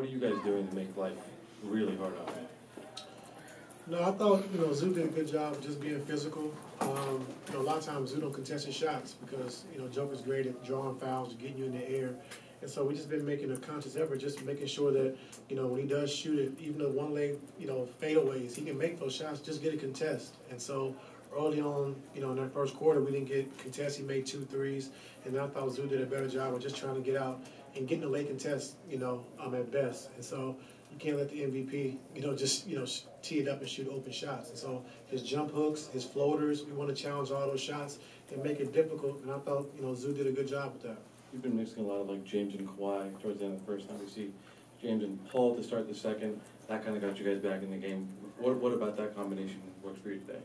What are you guys doing to make life really hard on him? No, I thought, Zoo did a good job of just being physical. A lot of times Zoo don't contest his shots because, Joker's great at drawing fouls, getting you in the air. And so we just been making a conscious effort, just making sure that, when he does shoot it, even the one leg, fadeaways, he can make those shots, just get a contest. And so early on, in that first quarter, we didn't get contests. He made 2 threes. And I thought Zoo did a better job of just trying to get out and getting a late contest, at best. And so you can't let the MVP, just, tee it up and shoot open shots. And so his jump hooks, his floaters, we want to challenge all those shots and make it difficult. And I thought, Zoo did a good job with that. You've been mixing a lot of like James and Kawhi towards the end of the first time. We see James and Paul to start the second. That kind of got you guys back in the game. What about that combination works for you today?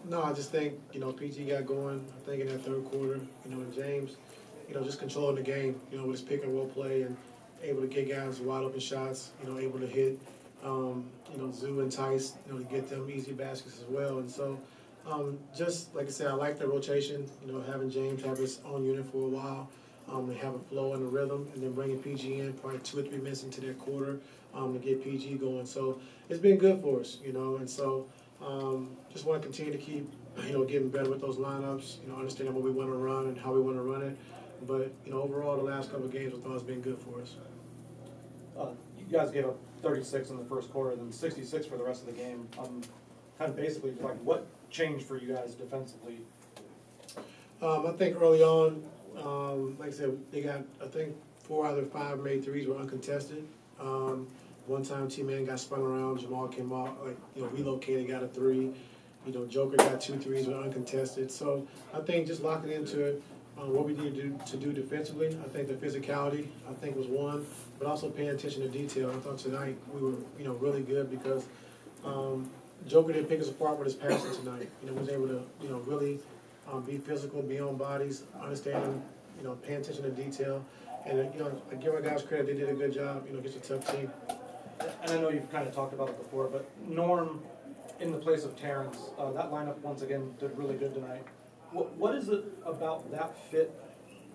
No, I just think, PG got going, I think in that third quarter, and James, just controlling the game, with his pick and roll play and able to get guys wide open shots, able to hit, Zoo and Tice, to get them easy baskets as well. And so, just like I said, I like the rotation, having James have his own unit for a while, and have a flow and a rhythm, and then bringing PG in probably 2 or 3 minutes into that quarter to get PG going. So it's been good for us, and so just want to continue to keep, getting better with those lineups, understanding what we want to run and how we want to run it. But, overall, the last couple of games I thought has been good for us. You guys gave up 36 in the first quarter, then 66 for the rest of the game. Kind of basically, like, what changed for you guys defensively? I think early on, like I said, they got, I think, 4 out of the 5 made threes were uncontested. One time, T-Man got spun around, Jamal came off, relocated, got a 3. Joker got 2 threes were uncontested. So I think just locking into it, what we need to do defensively. I think the physicality, was one, but also paying attention to detail. I thought tonight we were, really good because Joker didn't pick us apart with his passing tonight. Was able to, really be physical, be on bodies, understanding, paying attention to detail. And, I give our guys credit, they did a good job, against a tough team. And I know you've kind of talked about it before, but Norm in the place of Terrence, that lineup once again did really good tonight. What is it about that fit,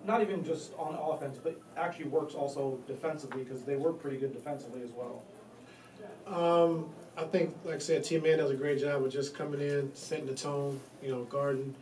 not even just on offense, but actually works also defensively, because they were pretty good defensively as well? I think, like I said, T-Man does a great job of just coming in, setting the tone, guarding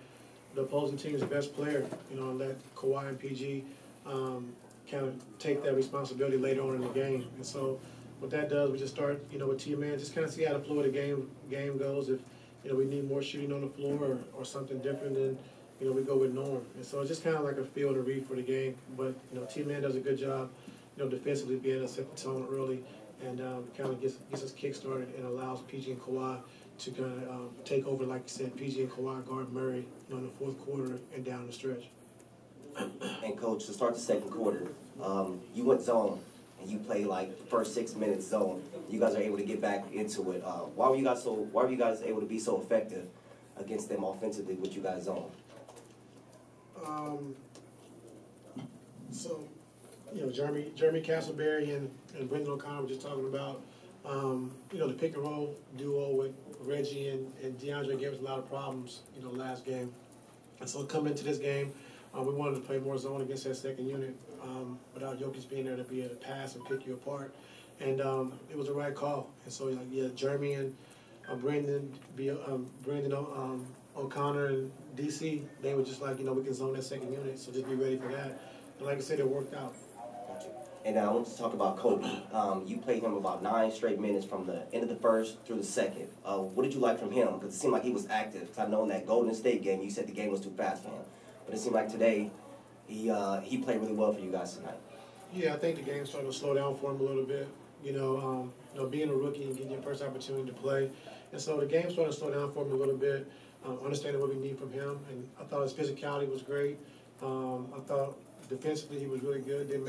the opposing team's best player, and let Kawhi and PG kind of take that responsibility later on in the game. And so what that does, we just start, with T-Man, just kind of see how the flow of the game goes. If, we need more shooting on the floor or something different, then, we go with Norm. And so it's just kind of like a feel to read for the game. But, T-Man does a good job, defensively being able to set the tone early and kind of gets us kick-started and allows PG and Kawhi to kind of take over, like you said, PG and Kawhi guard Murray, in the fourth quarter and down the stretch. And, Coach, to start the second quarter, you went zone. And you play like the first 6 minutes zone. You guys are able to get back into it. Why were you guys able to be so effective against them offensively with you guys zone? So, Jeremy Castleberry and Brendan O'Connor were just talking about, the pick and roll duo with Reggie and DeAndre gave us a lot of problems, last game. And so coming into this game, we wanted to play more zone against that second unit without Jokic being there to be able to pass and pick you apart. And it was the right call. And so, Jeremy and Brendan O'Connor and DC, they were just like, we can zone that second unit, so just be ready for that. And like I said, it worked out. And I want to talk about Kobe. You played him about 9 straight minutes from the end of the first through the second. What did you like from him? Because it seemed like he was active. Because I know in that Golden State game, you said the game was too fast for him. But it seemed like today, he played really well for you guys tonight. Yeah, I think the game started to slow down for him a little bit. Being a rookie and getting your first opportunity to play. And so the game started to slow down for him a little bit, understanding what we need from him. And I thought his physicality was great. I thought defensively he was really good, didn't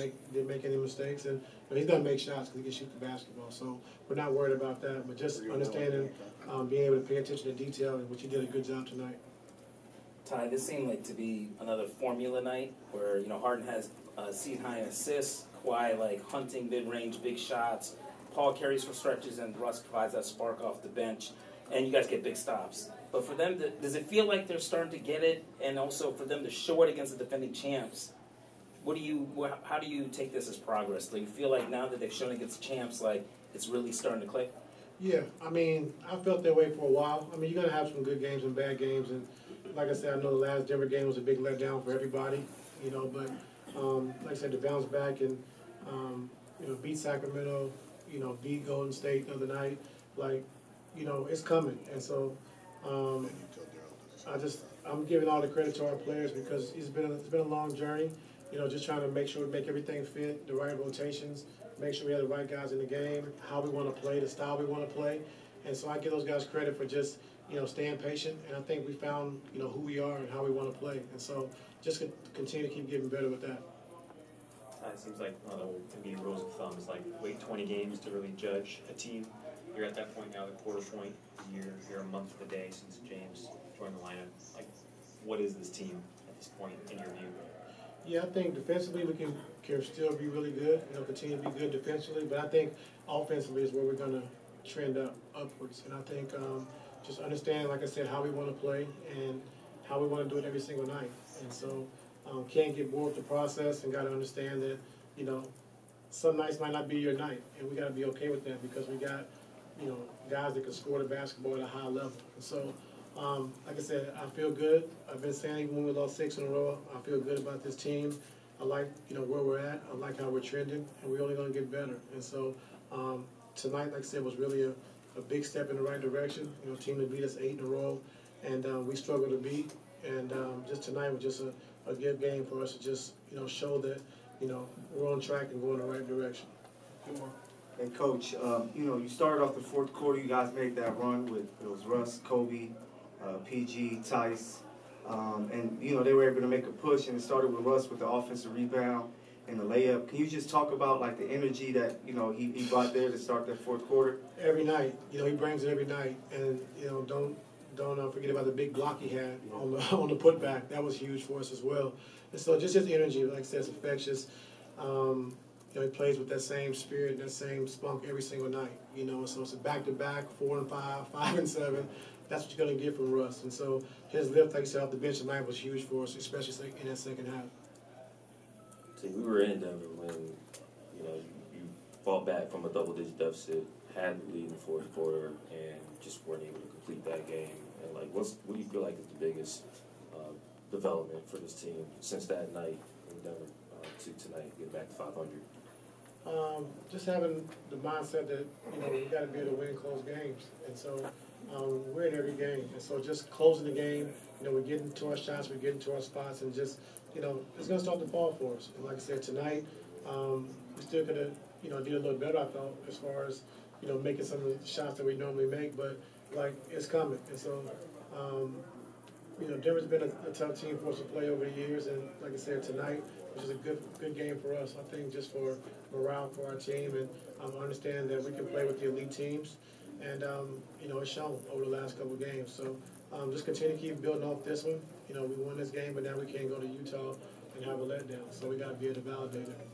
make any mistakes. And he's going to make shots because he can shoot the basketball. So we're not worried about that. But just understanding, being able to pay attention to detail, which he did a good job tonight. Ty, this seemed like to be another formula night where, Harden has season-high assists, Kawhi hunting mid-range big shots, Paul carries for stretches, and Russ provides that spark off the bench. and you guys get big stops. But for them, does it feel like they're starting to get it? And also for them to show it against the defending champs, how do you take this as progress? Do you feel like now that they've shown it against the champs, like it's really starting to click? Yeah, I mean, I felt that way for a while. I mean, you're going to have some good games and bad games. And like I said, I know the last Denver game was a big letdown for everybody, you know, but like I said, to bounce back and, you know, beat Sacramento, you know, beat Golden State the other night, like, you know, it's coming. And so I'm giving all the credit to our players because it's been a long journey, you know, just trying to make sure we make everything fit, the right rotations, make sure we have the right guys in the game, how we want to play, the style we want to play. And so I give those guys credit for just, you know, staying patient. And I think we found, you know, who we are and how we want to play. And so just continue to keep getting better with that. It seems like one of the NBA rules of thumb is like wait 20 games to really judge a team. You're at that point now, the quarter point. You're a month to the day since James joined the lineup. Like, what is this team at this point in your view? Yeah, I think defensively we can still be really good, you know, continue to be good defensively. But I think offensively is where we're going to trend upwards. And I think just understanding, like I said, how we want to play and how we want to do it every single night. And so can't get bored with the process and got to understand that, you know, some nights might not be your night. And we got to be okay with that because we got, you know, guys that can score the basketball at a high level. And so, like I said, I feel good. I've been saying even when we lost 6 in a row, I feel good about this team. I like, you know, where we're at. I like how we're trending, and we're only going to get better. And so tonight, like I said, was really a big step in the right direction. You know, team that beat us 8 in a row, and we struggled to beat. And just tonight was just a good game for us to just, you know, show that, you know, we're on track and going in the right direction. Hey, Coach, you know, you started off the fourth quarter. You guys made that run with it was Russ, Kobe, PG, Tice, and you know they were able to make a push. And it started with Russ with the offensive rebound and the layup. Can you just talk about like the energy that you know he brought there to start that fourth quarter? Every night, you know, he brings it every night, and you know, don't forget about the big block he had on the putback. That was huge for us as well. And so just his energy, like I said, is infectious. You know, he plays with that same spirit, that same spunk every single night. You know, so it's a back-to-back, 4 and 5, 5 and 7. That's what you're going to get from Russ. And so his lift, like I said, off the bench tonight was huge for us, especially in that second half. See, we were in Denver when, you know, you fought back from a double-digit deficit, had the lead in the fourth quarter, and just weren't able to complete that game. And like, what do you feel like is the biggest development for this team since that night in Denver to tonight, getting back to 500? Just having the mindset that, you know, we got to be able to win close games. And so we're in every game. And so just closing the game, you know, we're getting to our shots, we're getting to our spots, and just, you know, it's going to start the ball for us. And like I said, tonight, we still could have, you know, did a little better, I thought, as far as, you know, making some of the shots that we normally make. But, like, it's coming. And so, you know, Denver's been a tough team for us to play over the years. And like I said, tonight, which is a good game for us, I think, just for morale for our team and understand that we can play with the elite teams. And, you know, it's shown over the last couple of games. So just continue to keep building off this one. You know, we won this game, but now we can't go to Utah and have a letdown. So we got to be able to validate it.